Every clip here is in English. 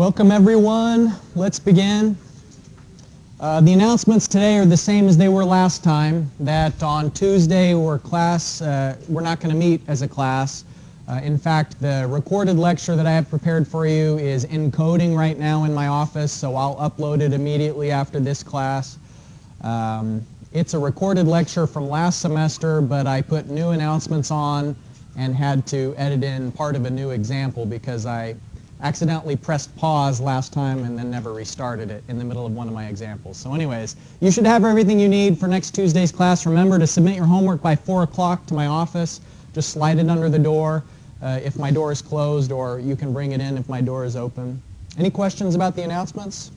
Welcome everyone. Let's begin. The announcements today are the same as they were last time, that on Tuesday we're not going to meet as a class. In fact, the recorded lecture that I have prepared for you is encoding right now in my office, so I'll upload it immediately after this class. It's a recorded lecture from last semester, but I put new announcements on and had to edit in part of a new example because I accidentally pressed pause last time and then never restarted it in the middle of one of my examples. So anyways, you should have everything you need for next Tuesday's class. Remember to submit your homework by 4 o'clock to my office. Just slide it under the door if my door is closed, or you can bring it in if my door is open. Any questions about the announcements?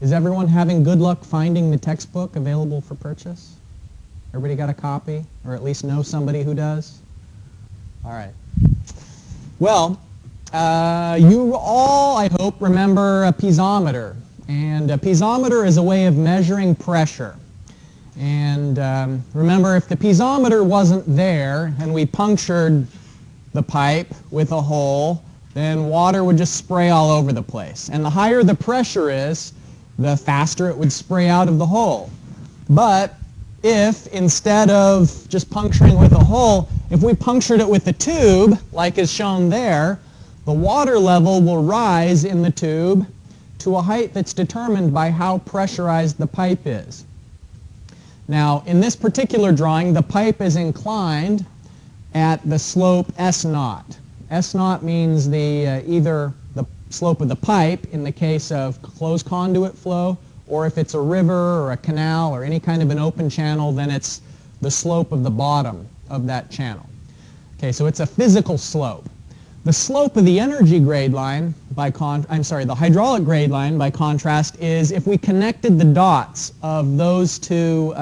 Is everyone having good luck finding the textbook available for purchase? Everybody got a copy, or at least know somebody who does? All right. Well, you all, I hope, remember a piezometer. And a piezometer is a way of measuring pressure. And remember, if the piezometer wasn't there and we punctured the pipe with a hole, then water would just spray all over the place. And the higher the pressure is, the faster it would spray out of the hole. But if instead of just puncturing with a hole, if we punctured it with a tube, like is shown there, the water level will rise in the tube to a height that's determined by how pressurized the pipe is. Now, in this particular drawing, the pipe is inclined at the slope S0. S0 means either the slope of the pipe in the case of closed conduit flow, or if it's a river or a canal or any kind of an open channel, then it's the slope of the bottom of that channel. Okay, so it's a physical slope. The slope of the energy grade line, the hydraulic grade line, by contrast, is if we connected the dots of those two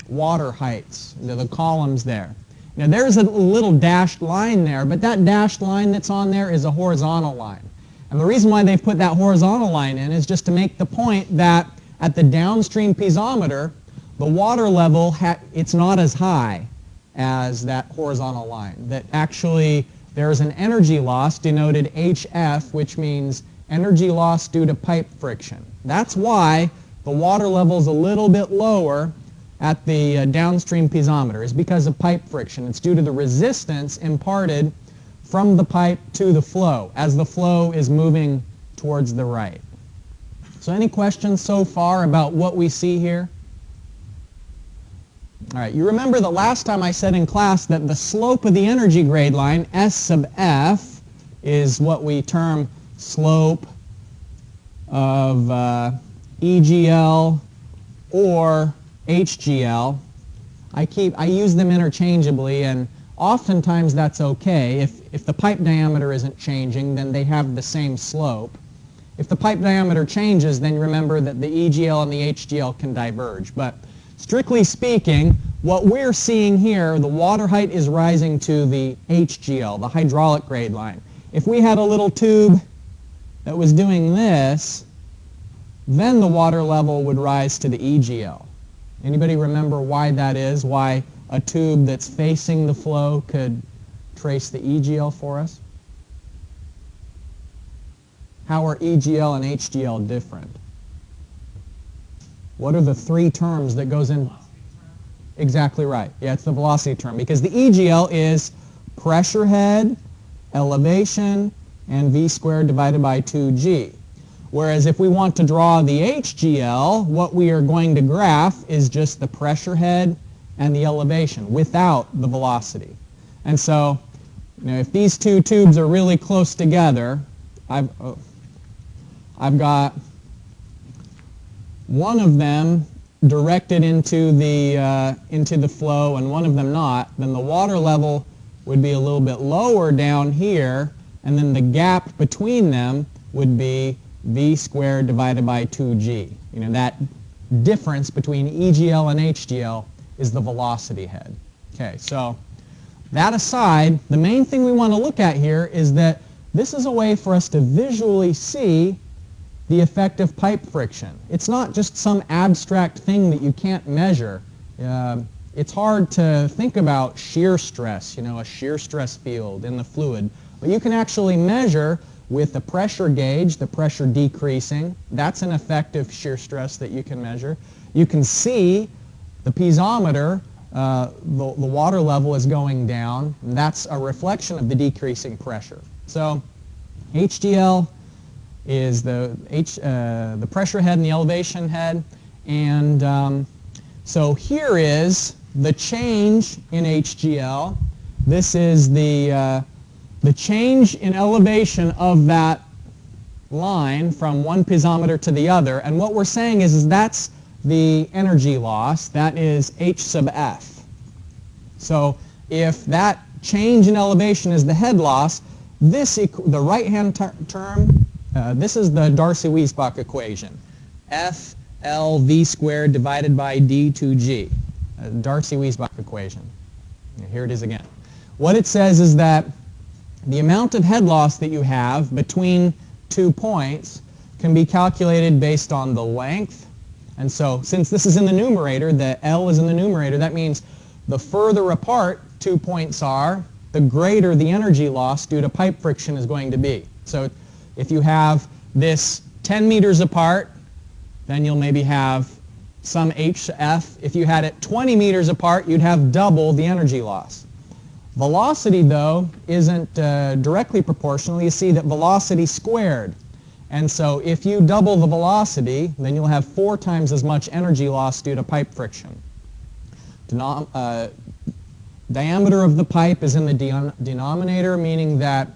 water heights, the columns there. Now there's a little dashed line there, but that dashed line that's on there is a horizontal line. And the reason why they put that horizontal line in is just to make the point that at the downstream piezometer, the water level, it's not as high as that horizontal line. That actually there's an energy loss denoted HF, which means energy loss due to pipe friction. That's why the water level is a little bit lower at the downstream piezometer, is because of pipe friction. It's due to the resistance imparted from the pipe to the flow as the flow is moving towards the right. So any questions so far about what we see here? All right, you remember the last time I said in class that the slope of the energy grade line, S sub F, is what we term slope of EGL or HGL. I use them interchangeably, and oftentimes that's okay. If the pipe diameter isn't changing, then they have the same slope. If the pipe diameter changes, then remember that the EGL and the HGL can diverge. But strictly speaking, what we're seeing here, the water height is rising to the HGL, the hydraulic grade line. If we had a little tube that was doing this, then the water level would rise to the EGL. Anybody remember why that is? Why a tube that's facing the flow could trace the EGL for us? How are EGL and HGL different? What are the three terms that goes in? Exactly right. Yeah, it's the velocity term, because the EGL is pressure head, elevation, and V squared divided by 2G. Whereas if we want to draw the HGL, what we are going to graph is just the pressure head and the elevation without the velocity. And so, if these two tubes are really close together, I've got one of them directed into the flow and one of them not, then the water level would be a little bit lower down here, and then the gap between them would be V squared divided by 2G. That difference between EGL and HGL is the velocity head. Okay, so that aside, the main thing we want to look at here is that this is a way for us to visually see the effect of pipe friction. It's not just some abstract thing that you can't measure. it's hard to think about shear stress, a shear stress field in the fluid. But you can actually measure with the pressure gauge, the pressure decreasing. That's an effective shear stress that you can measure. You can see the piezometer, the water level is going down. And that's a reflection of the decreasing pressure. So HGL is the pressure head and the elevation head. And so here is the change in HGL. This is the change in elevation of that line from one piezometer to the other. And what we're saying is that's the energy loss. That is H sub F. So if that change in elevation is the head loss, the right-hand term, this is the Darcy-Weisbach equation. F L V squared divided by D2G. Darcy-Weisbach equation. Here it is again. What it says is that the amount of head loss that you have between 2 points can be calculated based on the length. And so since this is in the numerator, the L is in the numerator, that means the further apart 2 points are, the greater the energy loss due to pipe friction is going to be. So if you have this 10 meters apart, then you'll maybe have some HF. If you had it 20 meters apart, you'd have double the energy loss. Velocity, though, isn't directly proportional. You see that velocity squared. And so if you double the velocity, then you'll have 4 times as much energy loss due to pipe friction. Diameter of the pipe is in the denominator, meaning that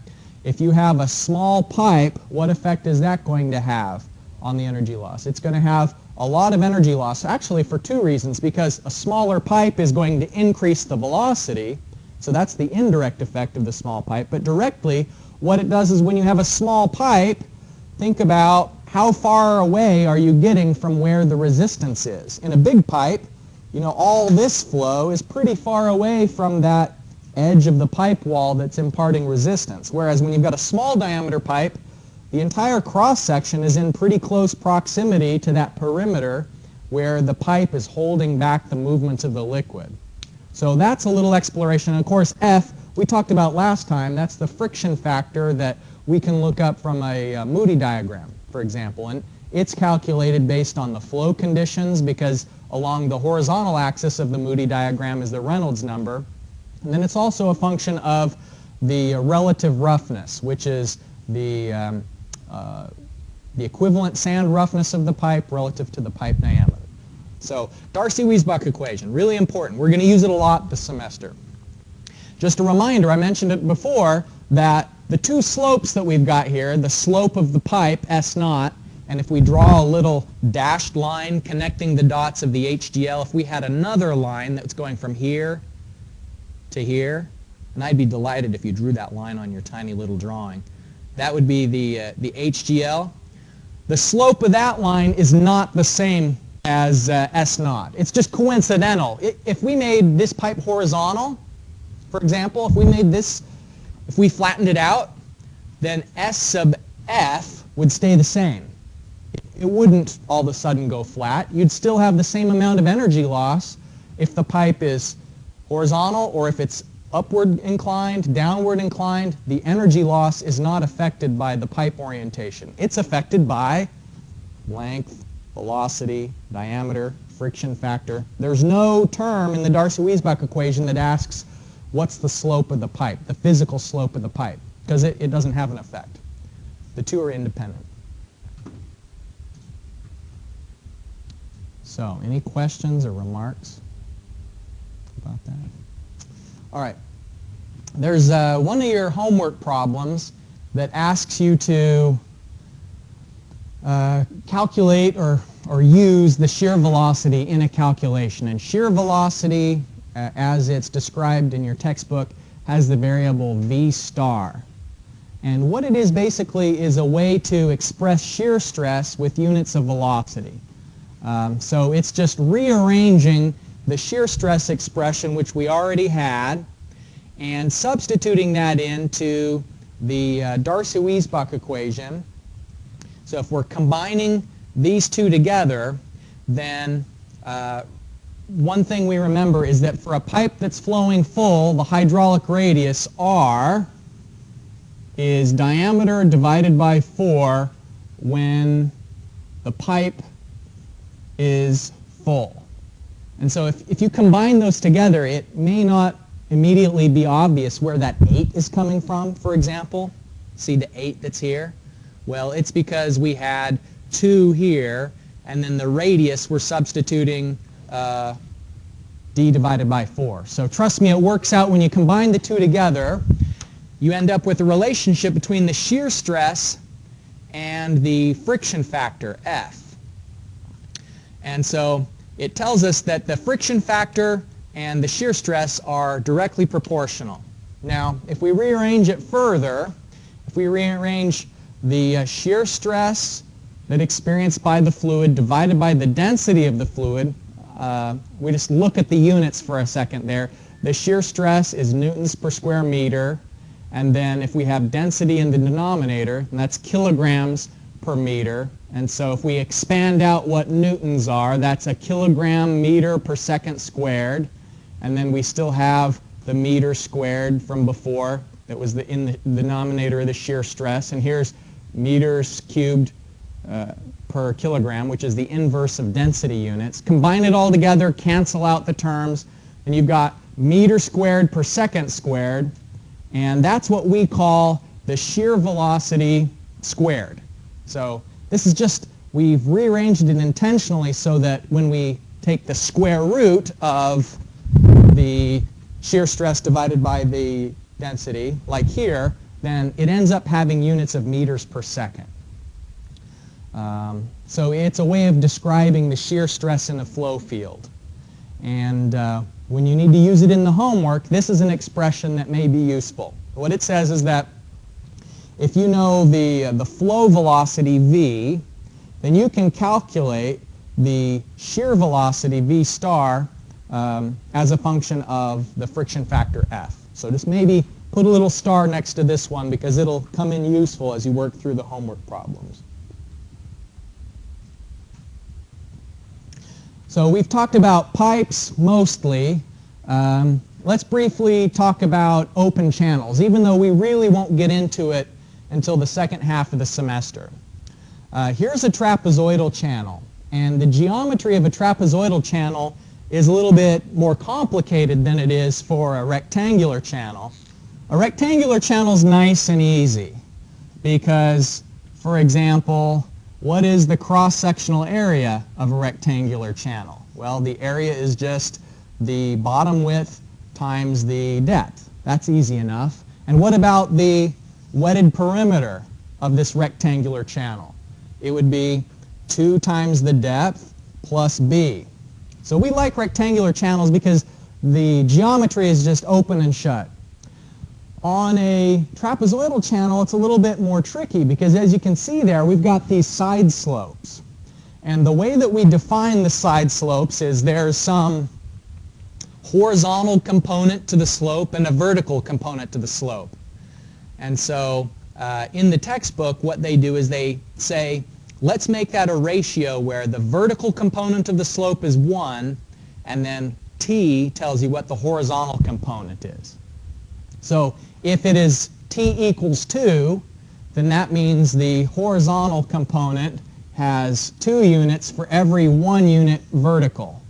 if you have a small pipe, what effect is that going to have on the energy loss? It's going to have a lot of energy loss, actually for 2 reasons, because a smaller pipe is going to increase the velocity, so that's the indirect effect of the small pipe. But directly, what it does is when you have a small pipe, think about how far away are you getting from where the resistance is. In a big pipe, all this flow is pretty far away from that edge of the pipe wall that's imparting resistance. Whereas when you've got a small diameter pipe, the entire cross-section is in pretty close proximity to that perimeter where the pipe is holding back the movements of the liquid. So that's a little exploration. And of course, F, we talked about last time, that's the friction factor that we can look up from a Moody diagram, for example. And it's calculated based on the flow conditions because along the horizontal axis of the Moody diagram is the Reynolds number. And then it's also a function of the relative roughness, which is the equivalent sand roughness of the pipe relative to the pipe diameter. So Darcy-Weisbach equation, really important. We're going to use it a lot this semester. Just a reminder, I mentioned it before, that the 2 slopes that we've got here, the slope of the pipe, S naught, and if we draw a little dashed line connecting the dots of the HGL, if we had another line that's going from here to here, and I'd be delighted if you drew that line on your tiny little drawing, that would be the HGL. The slope of that line is not the same as S naught. It's just coincidental. If we made this pipe horizontal, for example, if we flattened it out, then S sub F would stay the same. It wouldn't all of a sudden go flat. You'd still have the same amount of energy loss if the pipe is horizontal or if it's upward inclined, downward inclined. The energy loss is not affected by the pipe orientation. It's affected by length, velocity, diameter, friction factor. There's no term in the Darcy-Weisbach equation that asks what's the slope of the pipe, the physical slope of the pipe, because it doesn't have an effect. The 2 are independent. So, any questions or remarks about that? All right. There's one of your homework problems that asks you to calculate or use the shear velocity in a calculation. And shear velocity, as it's described in your textbook, has the variable V star. And what it is basically is a way to express shear stress with units of velocity. So it's just rearranging the shear stress expression, which we already had, and substituting that into the Darcy-Weisbach equation. So if we're combining these 2 together, then one thing we remember is that for a pipe that's flowing full, the hydraulic radius, R, is diameter divided by 4 when the pipe is full. And so if you combine those together, it may not immediately be obvious where that 8 is coming from, for example. See the 8 that's here? Well, it's because we had 2 here, and then the radius we're substituting d divided by 4. So trust me, it works out when you combine the two together. You end up with a relationship between the shear stress and the friction factor, F. And so it tells us that the friction factor and the shear stress are directly proportional. Now, if we rearrange it further, if we rearrange the shear stress that experienced by the fluid divided by the density of the fluid, we just look at the units for a second there. The shear stress is newtons per square meter, and then if we have density in the denominator, and that's kilograms per meter, and so if we expand out what newtons are, that's a kilogram meter per second squared, and then we still have the meter squared from before that was in the denominator of the shear stress, and here's meters cubed per kilogram, which is the inverse of density units. Combine it all together, cancel out the terms, and you've got meter squared per second squared, and that's what we call the shear velocity squared. So this is just, we've rearranged it intentionally so that when we take the square root of the shear stress divided by the density, like here, then it ends up having units of meters per second. So it's a way of describing the shear stress in a flow field. And when you need to use it in the homework, this is an expression that may be useful. What it says is that if you know the flow velocity V, then you can calculate the shear velocity V star as a function of the friction factor F. So just maybe put a little star next to this one because it'll come in useful as you work through the homework problems. So we've talked about pipes mostly. Let's briefly talk about open channels, even though we really won't get into it until the second half of the semester. Here's a trapezoidal channel, and the geometry of a trapezoidal channel is a little bit more complicated than it is for a rectangular channel. A rectangular channel is nice and easy because, for example, what is the cross-sectional area of a rectangular channel? Well, the area is just the bottom width times the depth. That's easy enough. And what about the wetted perimeter of this rectangular channel? It would be 2 times the depth plus b. So we like rectangular channels because the geometry is just open and shut. On a trapezoidal channel, it's a little bit more tricky because, as you can see there, we've got these side slopes. And the way that we define the side slopes is there's some horizontal component to the slope and a vertical component to the slope. And so in the textbook, what they do is they say, let's make that a ratio where the vertical component of the slope is 1, and then t tells you what the horizontal component is. So if it is t equals 2, then that means the horizontal component has 2 units for every 1 unit vertical.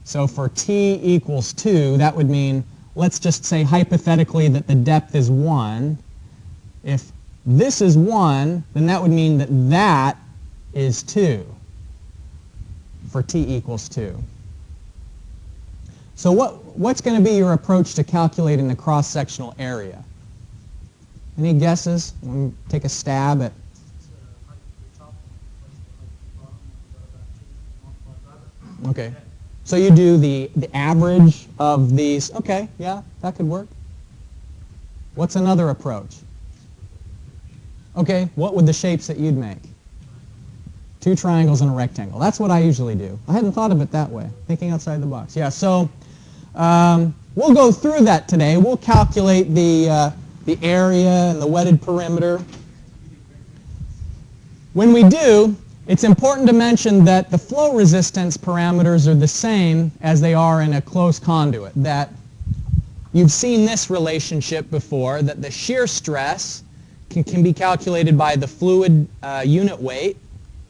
So for t equals 2, that would mean, let's just say hypothetically that the depth is 1. If this is 1, then that would mean that that is 2 for t equals 2. So what's going to be your approach to calculating the cross-sectional area? Any guesses? Want to take a stab at? Okay. So you do the average of these. Okay, yeah, that could work. What's another approach? Okay, what would the shapes that you'd make? 2 triangles and a rectangle. That's what I usually do. I hadn't thought of it that way, thinking outside the box. Yeah, so we'll go through that today. We'll calculate the area and the wetted perimeter. When we do, It's important to mention that the flow resistance parameters are the same as they are in a closed conduit. That you've seen this relationship before, that the shear stress can be calculated by the fluid unit weight,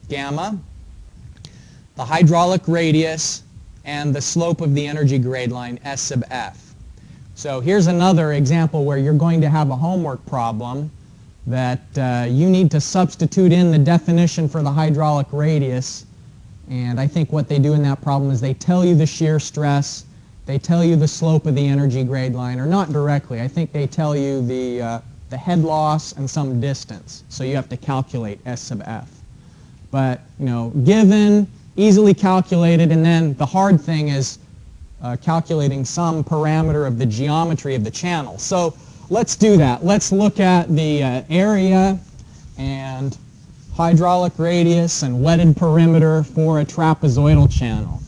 gamma, the hydraulic radius, and the slope of the energy grade line, S sub f. So here's another example where you're going to have a homework problem that you need to substitute in the definition for the hydraulic radius. And I think what they do in that problem is they tell you the shear stress, they tell you the slope of the energy grade line, or not directly. I think they tell you the head loss and some distance. So you have to calculate S sub f. But, you know, given, easily calculated, and then the hard thing is calculating some parameter of the geometry of the channel. So let's do that. Let's look at the area and hydraulic radius and wetted perimeter for a trapezoidal channel.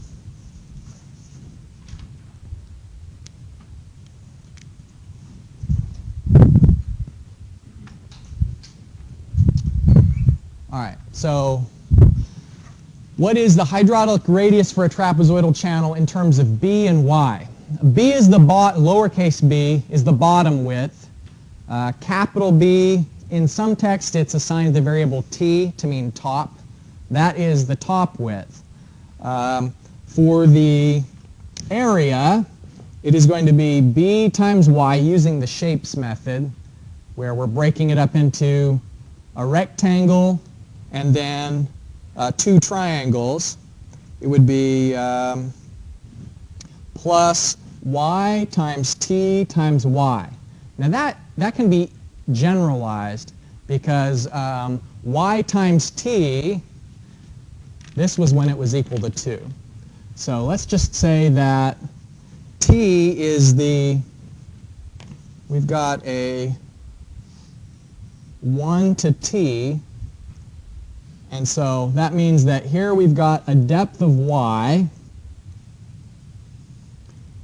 All right, so what is the hydraulic radius for a trapezoidal channel in terms of B and Y? B is the lowercase b is the bottom width. Capital B, in some text it's assigned the variable t to mean top. That is the top width. For the area, it is going to be B times Y using the shapes method, where we're breaking it up into a rectangle and then two triangles. It would be plus y times t times y. Now that can be generalized because y times t, this was when it was equal to 2. So let's just say that t is we've got a 1 to t, and so that means that here we've got a depth of y.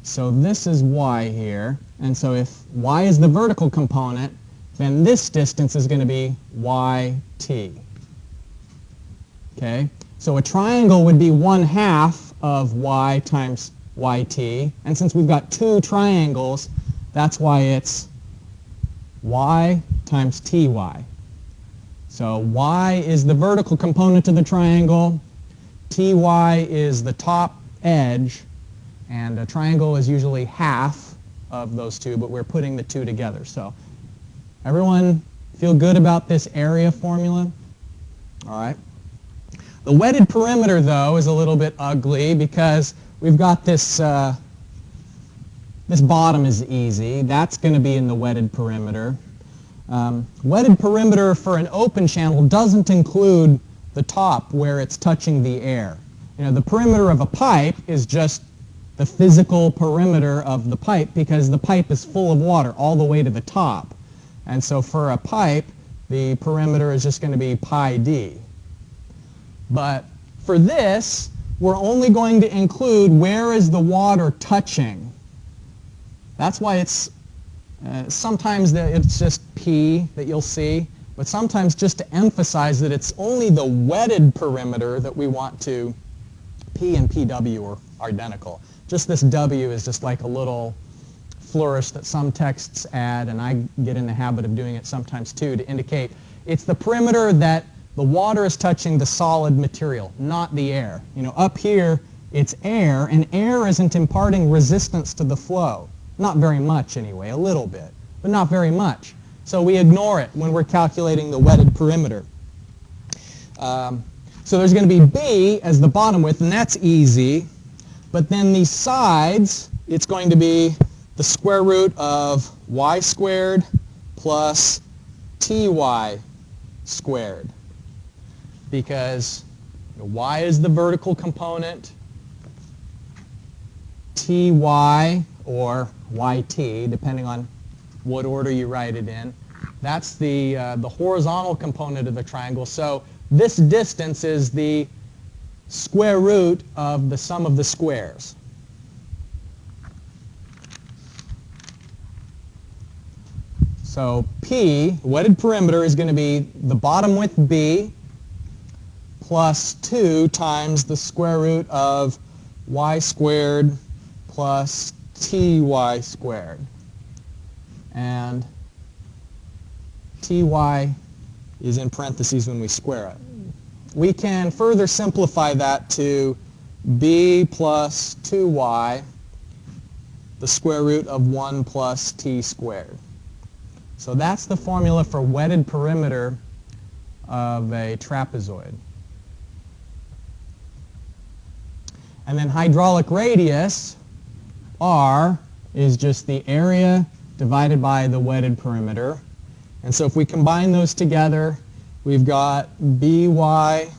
So this is y here, and so if y is the vertical component, then this distance is going to be yt. Okay? So a triangle would be 1/2 of y times yt, and since we've got two triangles, that's why it's y times ty. So y is the vertical component of the triangle, ty is the top edge, and a triangle is usually half of those two, but we're putting the two together. So everyone feel good about this area formula? All right. The wetted perimeter, though, is a little bit ugly because we've got this, this bottom is easy. That's going to be in the wetted perimeter. Wetted perimeter for an open channel doesn't include the top where it's touching the air. You know, the perimeter of a pipe is just the physical perimeter of the pipe because the pipe is full of water all the way to the top. And so for a pipe, the perimeter is just going to be pi d. But for this, we're only going to include where is the water touching. That's why it's sometimes it's just P that you'll see, but sometimes just to emphasize that it's only the wetted perimeter that we want to, P and PW are identical. Just this W is just like a little flourish that some texts add, and I get in the habit of doing it sometimes too, to indicate it's the perimeter that the water is touching the solid material, not the air. You know, up here it's air, and air isn't imparting resistance to the flow. Not very much anyway, a little bit, but not very much. So we ignore it when we're calculating the wetted perimeter. So there's going to be B as the bottom width, and that's easy. But then these sides, it's going to be the square root of y squared plus ty squared. Because y is the vertical component, ty, or yt, depending on what order you write it in. That's the horizontal component of the triangle. So this distance is the square root of the sum of the squares. So P, wetted perimeter, is going to be the bottom width B plus 2 times the square root of y squared plus ty squared. And ty is in parentheses when we square it. We can further simplify that to b plus 2y, the square root of 1 plus t squared. So that's the formula for wetted perimeter of a trapezoid. And then hydraulic radius, r, is just the area divided by the wetted perimeter. And so if we combine those together, we've got by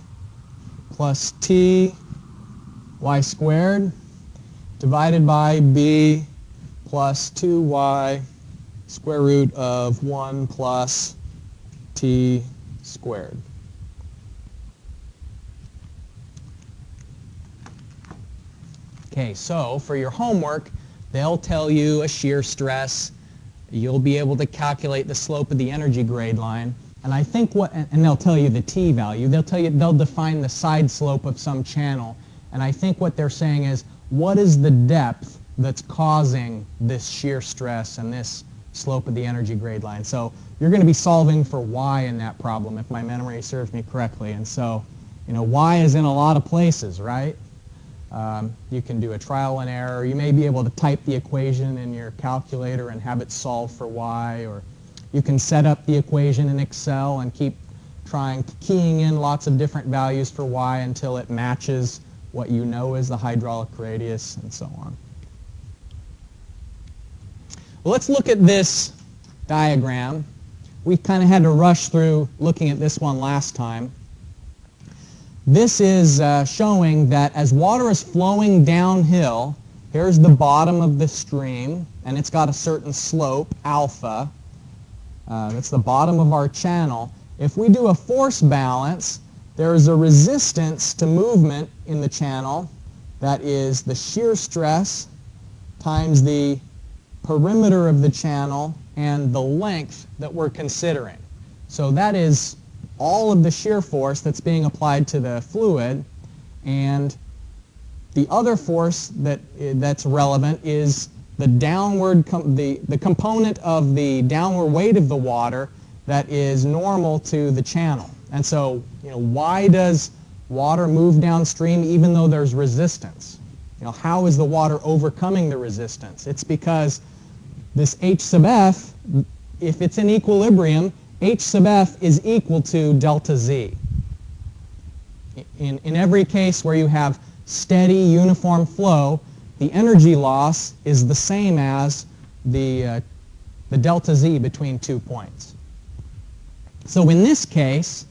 plus t y squared divided by b plus 2y square root of 1 plus t squared. Okay, so for your homework, they'll tell you a shear stress. You'll be able to calculate the slope of the energy grade line. And I think and they'll tell you the t value. They'll define the side slope of some channel. And I think what they're saying is, what is the depth that's causing this shear stress and this slope of the energy grade line? So you're going to be solving for y in that problem, if my memory serves me correctly. And so, y is in a lot of places, right? You can do a trial and error. You may be able to type the equation in your calculator and have it solve for y, or you can set up the equation in Excel and keep keying in lots of different values for y until it matches what you know is the hydraulic radius, and so on. Well, let's look at this diagram. We kind of had to rush through looking at this one last time. This is showing that as water is flowing downhill, here's the bottom of the stream, and it's got a certain slope, alpha. That's the bottom of our channel. If we do a force balance, there is a resistance to movement in the channel. That is the shear stress times the perimeter of the channel and the length that we're considering. So that is all of the shear force that's being applied to the fluid, and the other force that's relevant is the downward the component of the downward weight of the water that is normal to the channel. And so, why does water move downstream even though there's resistance? How is the water overcoming the resistance? It's because this h sub f, if it's in equilibrium, h sub f is equal to delta z. In every case where you have steady, uniform flow, the energy loss is the same as the delta z between 2 points. So in this case,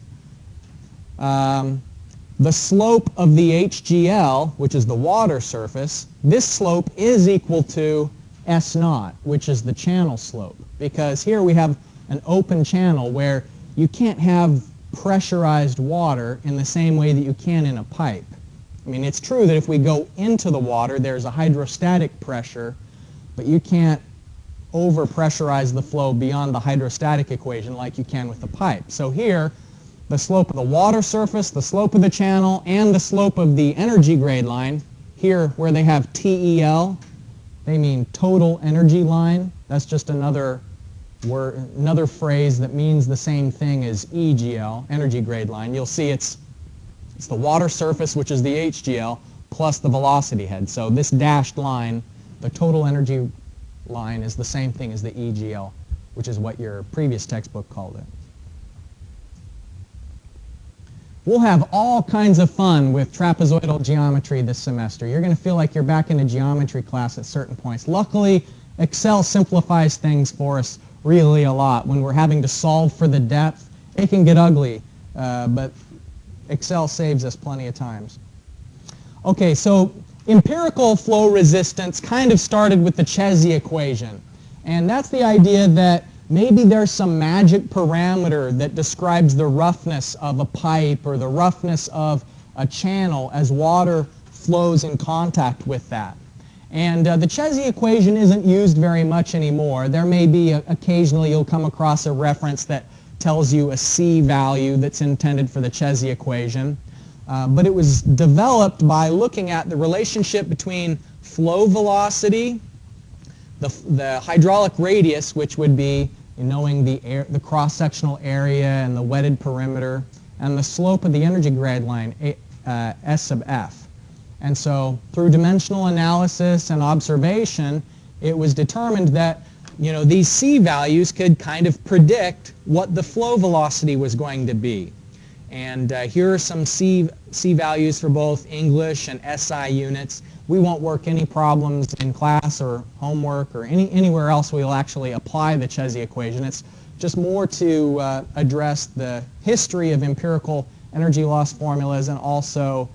the slope of the HGL, which is the water surface, this slope is equal to S naught, which is the channel slope. Because here we have an open channel where you can't have pressurized water in the same way that you can in a pipe. I mean, it's true that if we go into the water, there's a hydrostatic pressure, but you can't over-pressurize the flow beyond the hydrostatic equation like you can with the pipe. So here, the slope of the water surface, the slope of the channel, and the slope of the energy grade line, here where they have TEL, they mean total energy line. That's just another word, another phrase that means the same thing as EGL, energy grade line. You'll see it's the water surface, which is the HGL, plus the velocity head. So this dashed line, the total energy line, is the same thing as the EGL, which is what your previous textbook called it. We'll have all kinds of fun with trapezoidal geometry this semester. You're going to feel like you're back in a geometry class at certain points. Luckily, Excel simplifies things for us really a lot. When we're having to solve for the depth, it can get ugly, but Excel saves us plenty of times. Okay, so empirical flow resistance kind of started with the Chezy equation. And that's the idea that maybe there's some magic parameter that describes the roughness of a pipe or the roughness of a channel as water flows in contact with that. And the Chezy equation isn't used very much anymore. There may be occasionally you'll come across a reference that tells you a C value that's intended for the Chezy equation. but it was developed by looking at the relationship between flow velocity, the hydraulic radius, which would be knowing the cross-sectional area and the wetted perimeter, and the slope of the energy grade line, S sub f. And so through dimensional analysis and observation, it was determined that these C values could kind of predict what the flow velocity was going to be. And here are some C values for both English and SI units. We won't work any problems in class or homework or anywhere else we'll actually apply the Chezy equation. It's just more to address the history of empirical energy loss formulas and also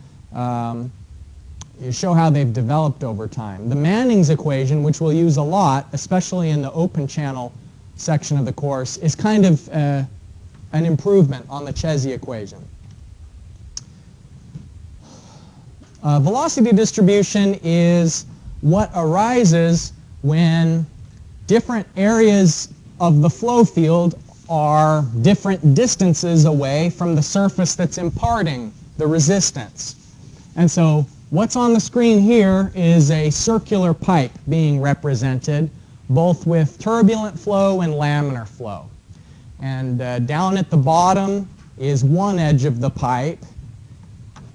show how they've developed over time. The Manning's equation, which we'll use a lot, especially in the open channel section of the course, is kind of an improvement on the Chezy equation. Velocity distribution is what arises when different areas of the flow field are different distances away from the surface that's imparting the resistance. And so what's on the screen here is a circular pipe being represented both with turbulent flow and laminar flow. And down at the bottom is one edge of the pipe.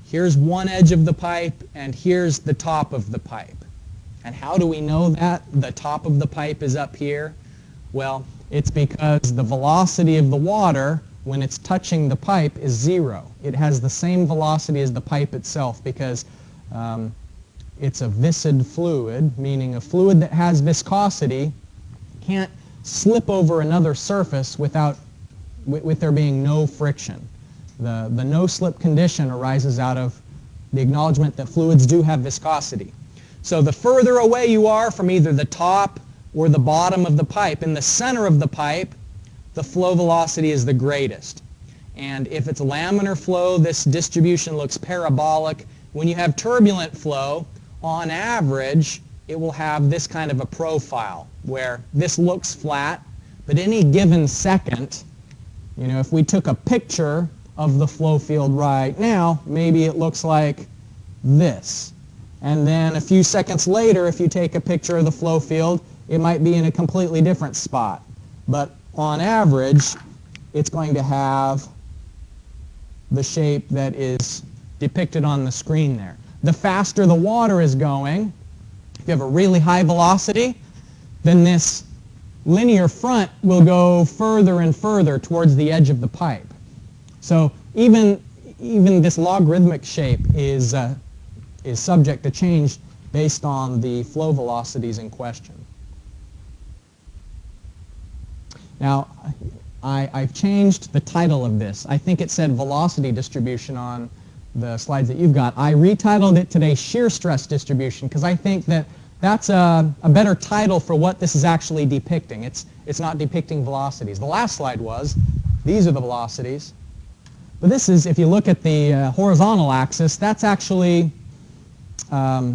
Here's one edge of the pipe, and here's the top of the pipe. And how do we know that the top of the pipe is up here? Well, it's because the velocity of the water when it's touching the pipe is 0. It has the same velocity as the pipe itself because it's a viscid fluid, meaning a fluid that has viscosity can't slip over another surface with there being no friction. The no-slip condition arises out of the acknowledgement that fluids do have viscosity. So the further away you are from either the top or the bottom of the pipe, in the center of the pipe, the flow velocity is the greatest. And if it's laminar flow, this distribution looks parabolic. When you have turbulent flow, on average, it will have this kind of a profile where this looks flat, but any given second, if we took a picture of the flow field right now, maybe it looks like this. And then a few seconds later, if you take a picture of the flow field, it might be in a completely different spot. But on average, it's going to have the shape that is depicted on the screen there. The faster the water is going, if you have a really high velocity, then this linear front will go further and further towards the edge of the pipe. So even this logarithmic shape is subject to change based on the flow velocities in question. Now, I've changed the title of this. I think it said velocity distribution on the slides that you've got. I retitled it today shear stress distribution because I think that that's a better title for what this is actually depicting. It's not depicting velocities. The last slide was, these are the velocities. But this is, if you look at the horizontal axis, that's actually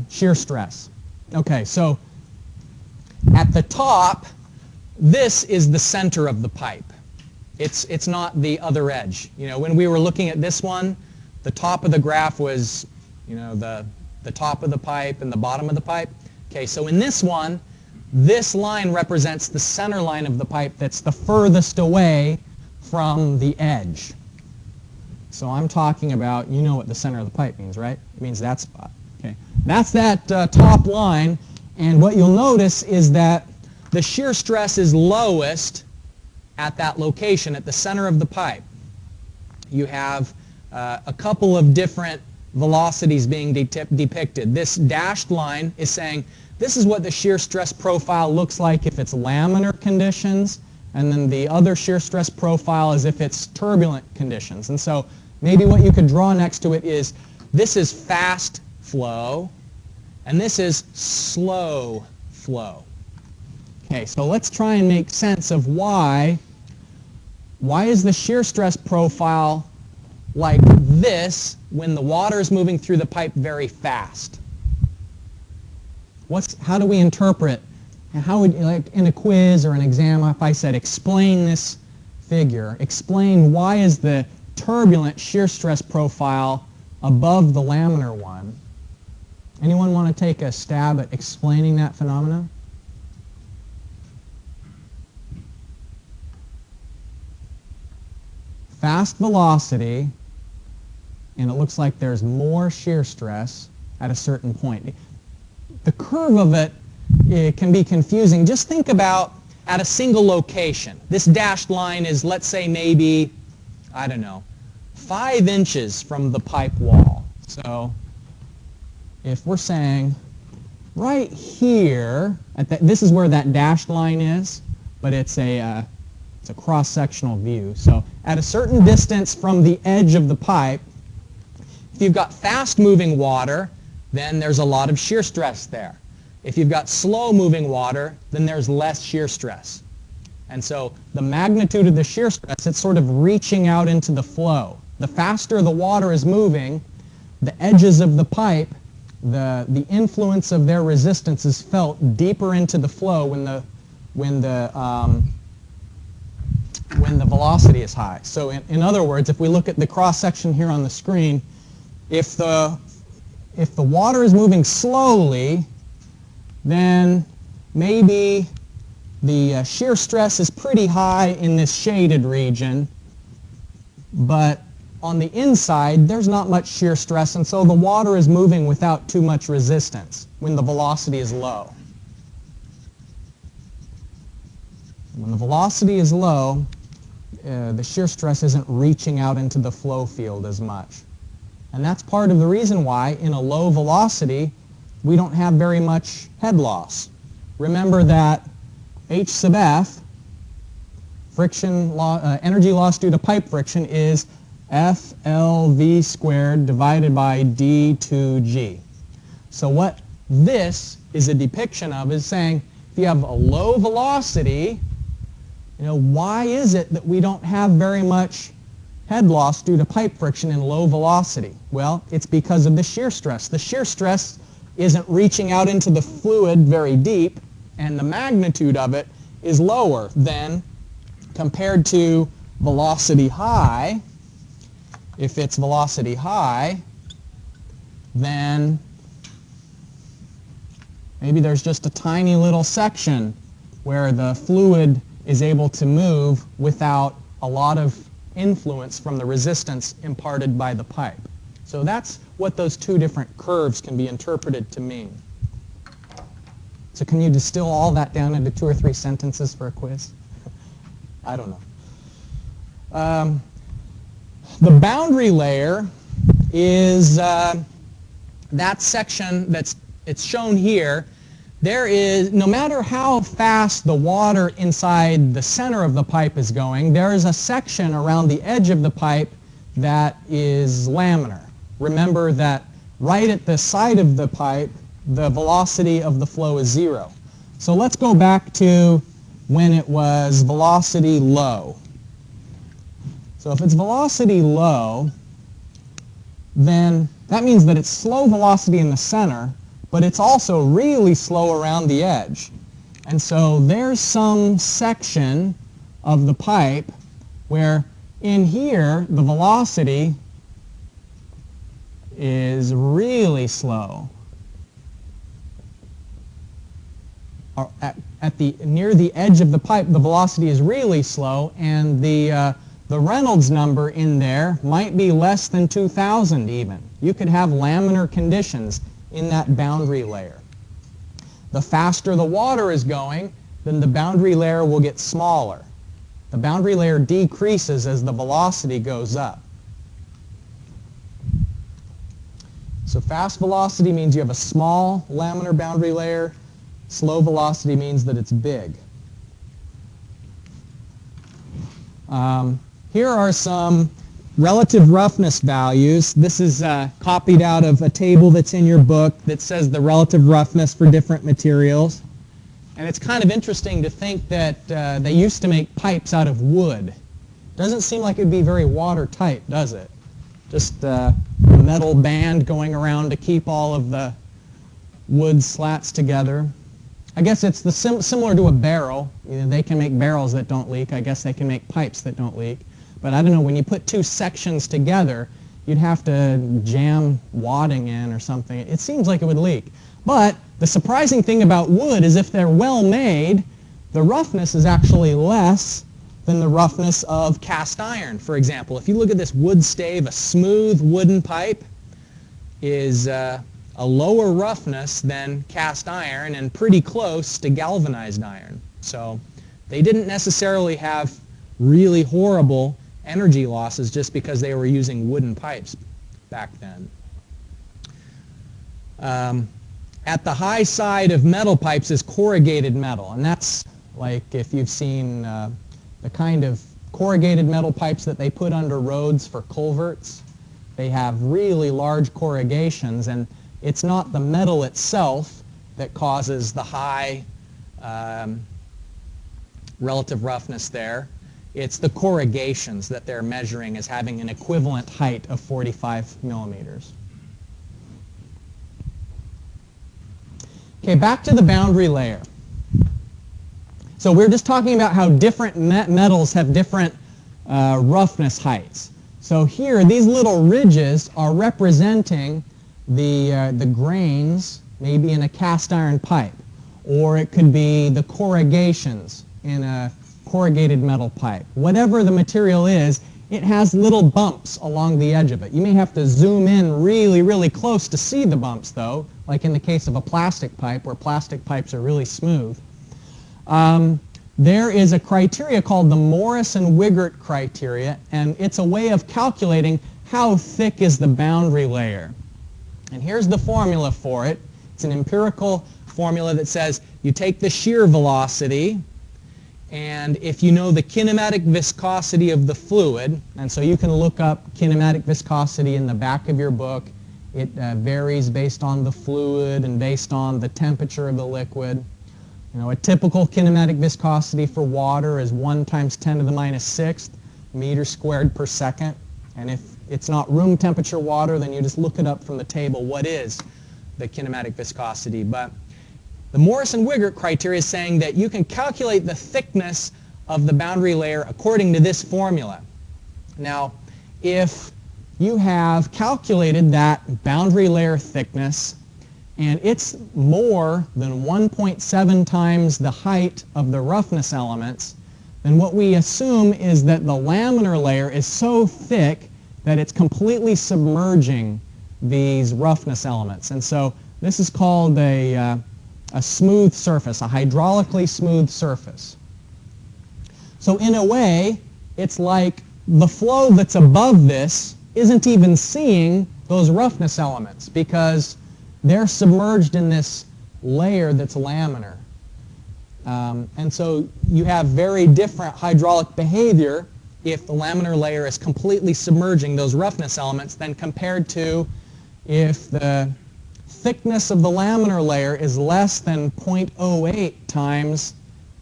shear stress. Okay, so at the top, this is the center of the pipe. It's not the other edge. When we were looking at this one, the top of the graph was, the top of the pipe and the bottom of the pipe. Okay, so in this one, this line represents the center line of the pipe that's the furthest away from the edge. So I'm talking about, you know what the center of the pipe means, right? It means that spot. Okay, that's that top line, and what you'll notice is that the shear stress is lowest at that location, at the center of the pipe. You have a couple of different velocities being depicted. This dashed line is saying this is what the shear stress profile looks like if it's laminar conditions, and then the other shear stress profile is if it's turbulent conditions. And so maybe what you could draw next to it is this is fast flow, and this is slow flow. Okay, so let's try and make sense of why is the shear stress profile like this when the water is moving through the pipe very fast? How do we interpret, and how would, like in a quiz or an exam, if I said explain this figure, explain why is the turbulent shear stress profile above the laminar one. Anyone want to take a stab at explaining that phenomenon? Fast velocity, and it looks like there's more shear stress at a certain point. The curve of it can be confusing. Just think about at a single location. This dashed line is, let's say, maybe, I don't know, 5 inches from the pipe wall. So if we're saying right here, this is where that dashed line is, but it's a cross-sectional view. So at a certain distance from the edge of the pipe, if you've got fast-moving water, then there's a lot of shear stress there. If you've got slow-moving water, then there's less shear stress. And so the magnitude of the shear stress, it's sort of reaching out into the flow. The faster the water is moving, the edges of the pipe, the influence of their resistance is felt deeper into the flow when the velocity is high. So in other words, if we look at the cross-section here on the screen, if the water is moving slowly, then maybe the shear stress is pretty high in this shaded region, but on the inside there's not much shear stress, and so the water is moving without too much resistance when the velocity is low. When the velocity is low, the shear stress isn't reaching out into the flow field as much. And that's part of the reason why in a low velocity we don't have very much head loss. Remember that H sub F, energy loss due to pipe friction, is FLV squared divided by D2G. So what this is a depiction of is saying if you have a low velocity, why is it that we don't have very much head loss due to pipe friction in low velocity? Well, it's because of the shear stress. The shear stress isn't reaching out into the fluid very deep, and the magnitude of it is lower than compared to velocity high. If it's velocity high, then maybe there's just a tiny little section where the fluid is able to move without a lot of influence from the resistance imparted by the pipe. So that's what those two different curves can be interpreted to mean. So can you distill all that down into 2 or 3 sentences for a quiz? I don't know. The boundary layer is that section it's shown here. There is, no matter how fast the water inside the center of the pipe is going, there is a section around the edge of the pipe that is laminar. Remember that right at the side of the pipe, the velocity of the flow is 0. So let's go back to when it was velocity low. So if it's velocity low, then that means that it's slow velocity in the center, but it's also really slow around the edge. And so there's some section of the pipe where in here the velocity is really slow. Near the edge of the pipe, the velocity is really slow, and the Reynolds number in there might be less than 2,000 even. You could have laminar conditions in that boundary layer. The faster the water is going, then the boundary layer will get smaller. The boundary layer decreases as the velocity goes up. So fast velocity means you have a small laminar boundary layer. Slow velocity means that it's big. Here are some relative roughness values. This is copied out of a table that's in your book that says the relative roughness for different materials. And it's kind of interesting to think that they used to make pipes out of wood. Doesn't seem like it'd be very watertight, does it? Just a metal band going around to keep all of the wood slats together. I guess it's similar to a barrel. They can make barrels that don't leak. I guess they can make pipes that don't leak. But I don't know, when you put two sections together, you'd have to jam wadding in or something. It seems like it would leak. But the surprising thing about wood is if they're well made, the roughness is actually less than the roughness of cast iron. For example, if you look at this wood stave, a smooth wooden pipe is a lower roughness than cast iron and pretty close to galvanized iron. So they didn't necessarily have really horrible energy losses just because they were using wooden pipes back then. At the high side of metal pipes is corrugated metal, and that's like if you've seen the kind of corrugated metal pipes that they put under roads for culverts. They have really large corrugations, and it's not the metal itself that causes the high relative roughness there. It's the corrugations that they're measuring as having an equivalent height of 45 millimeters. Okay, back to the boundary layer. So we're just talking about how different metals have different roughness heights. So here, these little ridges are representing the grains, maybe in a cast iron pipe, or it could be the corrugations in a corrugated metal pipe. Whatever the material is, it has little bumps along the edge of it. You may have to zoom in really, really close to see the bumps, though, like in the case of a plastic pipe, where plastic pipes are really smooth. There is a criteria called the Morris and Wigert criteria, and it's a way of calculating how thick is the boundary layer. And here's the formula for it. It's an empirical formula that says you take the shear velocity, and if you know the kinematic viscosity of the fluid, and so you can look up kinematic viscosity in the back of your book. It varies based on the fluid and based on the temperature of the liquid. You know, a typical kinematic viscosity for water is 1 × 10⁻⁶ meters squared per second. And if it's not room temperature water, then you just look it up from the table. What is the kinematic viscosity? But the Morris and Wigert criteria is saying that you can calculate the thickness of the boundary layer according to this formula. Now, if you have calculated that boundary layer thickness, and it's more than 1.7 times the height of the roughness elements, then what we assume is that the laminar layer is so thick that it's completely submerging these roughness elements. And so this is called a smooth surface, a hydraulically smooth surface. So in a way, it's like the flow that's above this isn't even seeing those roughness elements because they're submerged in this layer that's laminar. And so you have very different hydraulic behavior if the laminar layer is completely submerging those roughness elements than compared to if the thickness of the laminar layer is less than 0.08 times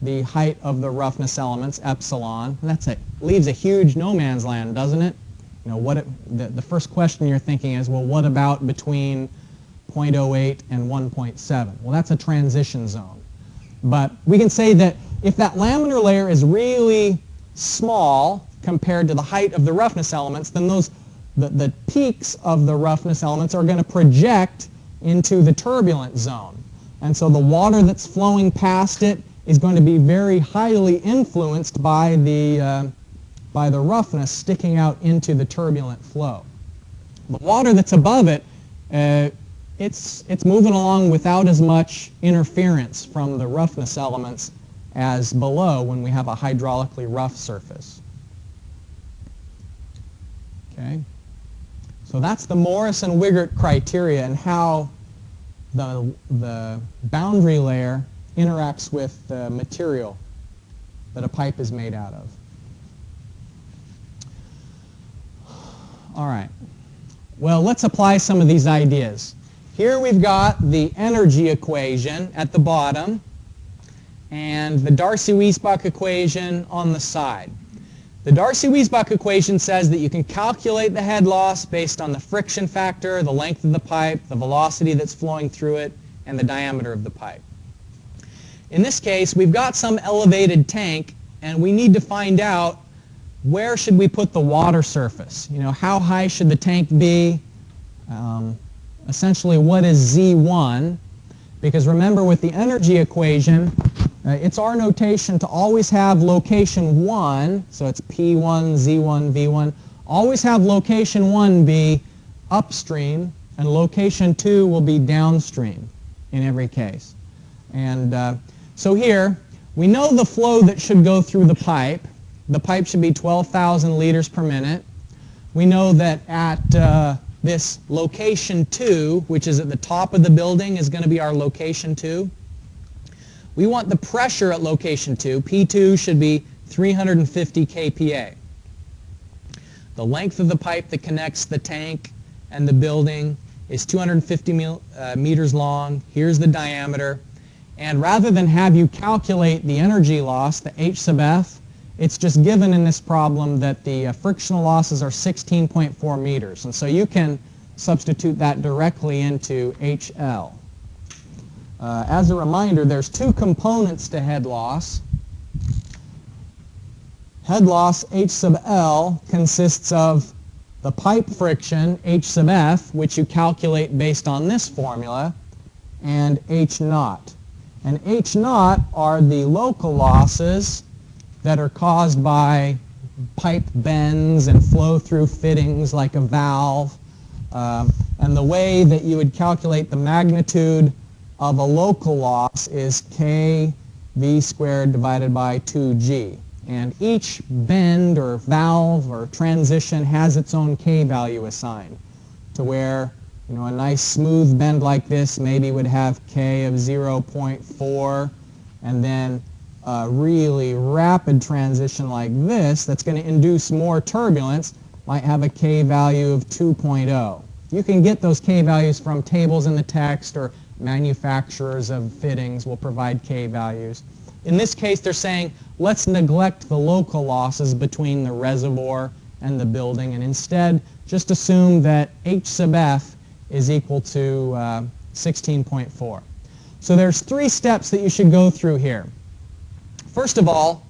the height of the roughness elements, epsilon. And that's it. Leaves a huge no man's land, doesn't it? You know, the first question you're thinking is, well, what about between 0.08 and 1.7? Well, that's a transition zone. But we can say that if that laminar layer is really small compared to the height of the roughness elements, then the peaks of the roughness elements are going to project into the turbulent zone. And so the water that's flowing past it is going to be very highly influenced by the roughness sticking out into the turbulent flow. The water that's above it, it's moving along without as much interference from the roughness elements as below when we have a hydraulically rough surface. Okay? So that's the Morris and Wigert criteria and how the boundary layer interacts with the material that a pipe is made out of. All right. Well, let's apply some of these ideas. Here we've got the energy equation at the bottom and the Darcy-Weisbach equation on the side. The Darcy-Weisbach equation says that you can calculate the head loss based on the friction factor, the length of the pipe, the velocity that's flowing through it, and the diameter of the pipe. In this case, we've got some elevated tank, and we need to find out where should we put the water surface? You know, how high should the tank be? Essentially, what is Z1? Because remember, with the energy equation, it's our notation to always have location 1, so it's P1, Z1, V1. Always have location 1 be upstream, and location 2 will be downstream in every case. And so here, we know the flow that should go through the pipe. The pipe should be 12,000 liters per minute. We know that at this location 2, which is at the top of the building, is going to be our location 2. We want the pressure at location 2. P2 should be 350 kPa. The length of the pipe that connects the tank and the building is 250 meters long. Here's the diameter. And rather than have you calculate the energy loss, the H sub F, it's just given in this problem that the frictional losses are 16.4 meters. And so you can substitute that directly into HL. As a reminder, there's two components to head loss. Head loss, H sub L, consists of the pipe friction, H sub F, which you calculate based on this formula, and H naught. And H naught are the local losses that are caused by pipe bends and flow through fittings like a valve. And the way that you would calculate the magnitude of a local loss is K V squared divided by 2G. And each bend or valve or transition has its own K value assigned, to where, you know, a nice smooth bend like this maybe would have K of 0.4, and then a really rapid transition like this that's going to induce more turbulence might have a K value of 2.0. You can get those K values from tables in the text, or manufacturers of fittings will provide K values. In this case, they're saying, let's neglect the local losses between the reservoir and the building, and instead just assume that H sub F is equal to 16.4. So there's three steps that you should go through here. First of all,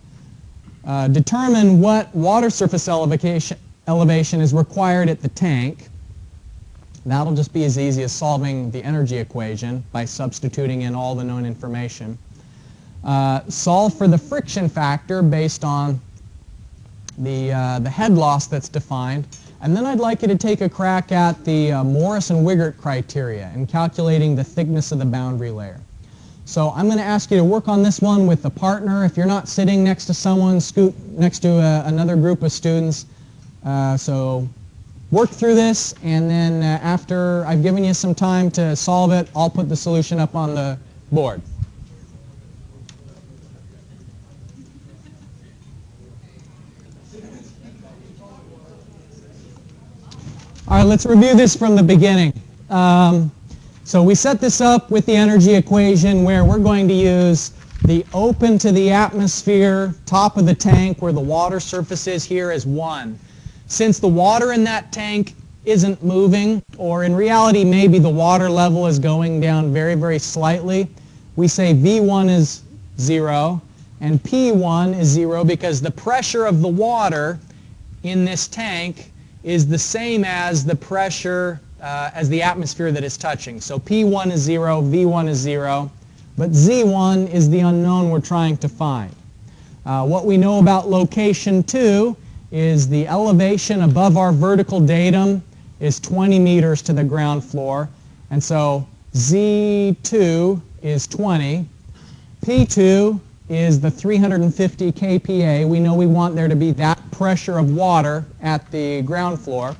determine what water surface elevation is required at the tank. That'll just be as easy as solving the energy equation by substituting in all the known information. Solve for the friction factor based on the head loss that's defined. And then I'd like you to take a crack at the Morris and Wiggert criteria in calculating the thickness of the boundary layer. So I'm going to ask you to work on this one with a partner. If you're not sitting next to someone, scoot next to another group of students. So work through this, and then after I've given you some time to solve it, I'll put the solution up on the board. All right, let's review this from the beginning. So we set this up with the energy equation where we're going to use the open to the atmosphere top of the tank where the water surface is here as 1. Since the water in that tank isn't moving, or in reality maybe the water level is going down very, very slightly, we say V1 is 0 and P1 is 0 because the pressure of the water in this tank is the same as the pressure as the atmosphere that is touching. So P1 is 0, V1 is 0, but Z1 is the unknown we're trying to find. What we know about location 2 is the elevation above our vertical datum is 20 meters to the ground floor, and so Z2 is 20. P2 is the 350 kPa. We know we want there to be that pressure of water at the ground floor.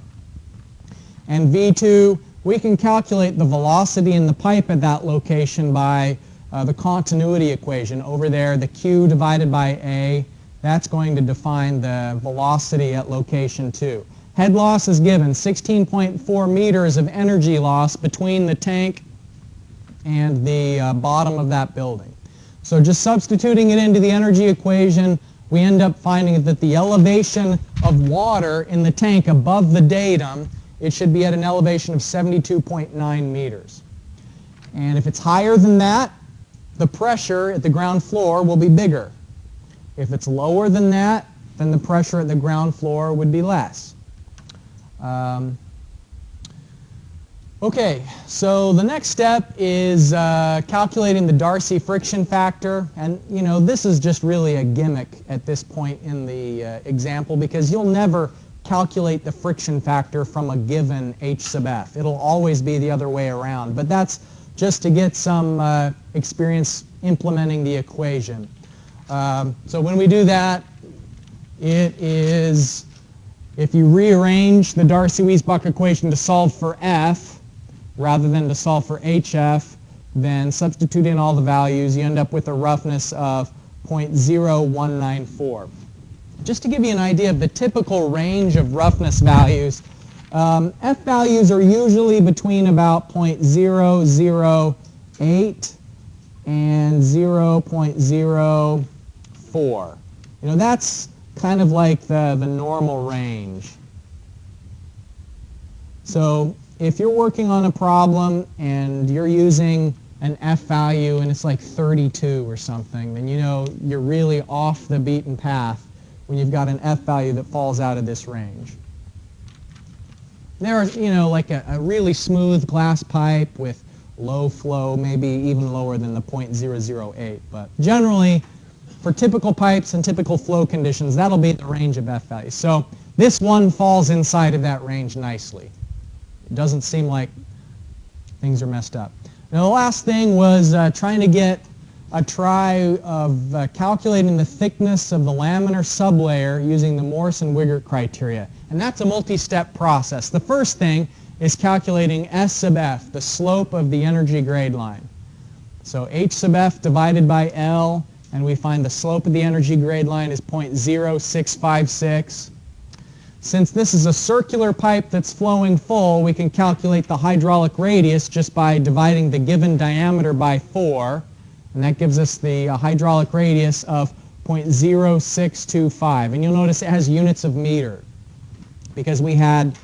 And V2, we can calculate the velocity in the pipe at that location by the continuity equation. Over there, the Q divided by A, that's going to define the velocity at location 2. Head loss is given, 16.4 meters of energy loss between the tank and the bottom of that building. So just substituting it into the energy equation, we end up finding that the elevation of water in the tank above the datum, it should be at an elevation of 72.9 meters. And if it's higher than that, the pressure at the ground floor will be bigger. If it's lower than that, then the pressure at the ground floor would be less. Okay, so the next step is calculating the Darcy friction factor, and you know, this is just really a gimmick at this point in the example, because you'll never calculate the friction factor from a given h sub f. It'll always be the other way around, but that's just to get some experience implementing the equation. So when we do that, it is, if you rearrange the Darcy-Weisbach equation to solve for f rather than to solve for hf, then substitute in all the values, you end up with a roughness of 0.0194. Just to give you an idea of the typical range of roughness values, f values are usually between about 0.008 and 0.04. You know, that's kind of like the normal range. So if you're working on a problem and you're using an f value and it's like 32 or something, then you know you're really off the beaten path when you've got an f value that falls out of this range. There are, you know, like a really smooth glass pipe with low flow, maybe even lower than the 0.008. But generally, for typical pipes and typical flow conditions, that'll be the range of f values. So this one falls inside of that range nicely. It doesn't seem like things are messed up. Now the last thing was trying to get a try of calculating the thickness of the laminar sublayer using the Morrison-Wigert criteria. And that's a multi-step process. The first thing is calculating S sub f, the slope of the energy grade line. So h sub f divided by L, and we find the slope of the energy grade line is 0.0656. Since this is a circular pipe that's flowing full, we can calculate the hydraulic radius just by dividing the given diameter by 4. And that gives us the hydraulic radius of 0.0625. And you'll notice it has units of meter, because we had,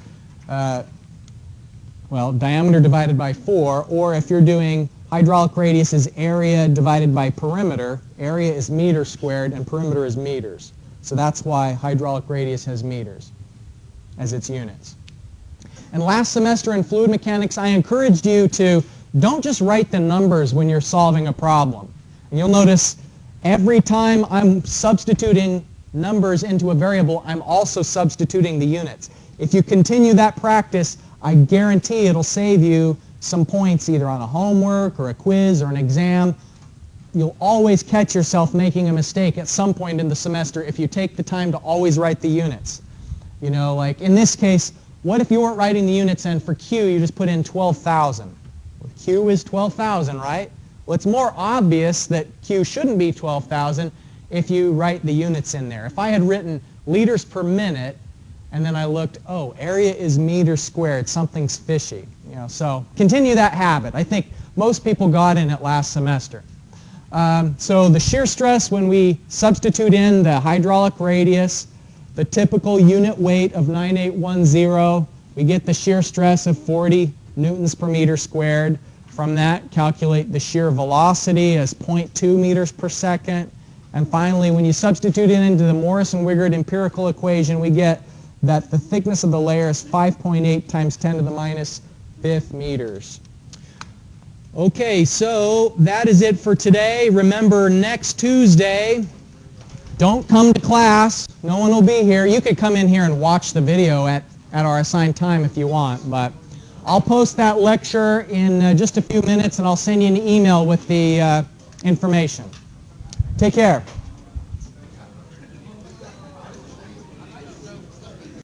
well, diameter divided by 4, or if you're doing hydraulic radius is area divided by perimeter. Area is meters squared and perimeter is meters. So that's why hydraulic radius has meters as its units. And last semester in fluid mechanics, I encouraged you to don't just write the numbers when you're solving a problem. And you'll notice every time I'm substituting numbers into a variable, I'm also substituting the units. If you continue that practice, I guarantee it'll save you some points either on a homework or a quiz or an exam. You'll always catch yourself making a mistake at some point in the semester if you take the time to always write the units. You know, like in this case, what if you weren't writing the units and for Q you just put in 12,000? Well, Q is 12,000, right? Well, it's more obvious that Q shouldn't be 12,000 if you write the units in there. If I had written liters per minute and then I looked, oh, area is meters squared, something's fishy. You know, so continue that habit. I think most people got in it last semester. So the shear stress, when we substitute in the hydraulic radius, the typical unit weight of 9810, we get the shear stress of 40 newtons per meter squared. From that, calculate the shear velocity as 0.2 meters per second. And finally, when you substitute it into the Morrison-Wigert empirical equation, we get that the thickness of the layer is 5.8 times 10 to the minus 5th meters. Okay, so that is it for today. Remember, next Tuesday, don't come to class. No one will be here. You could come in here and watch the video at our assigned time if you want, but I'll post that lecture in just a few minutes, and I'll send you an email with the information. Take care.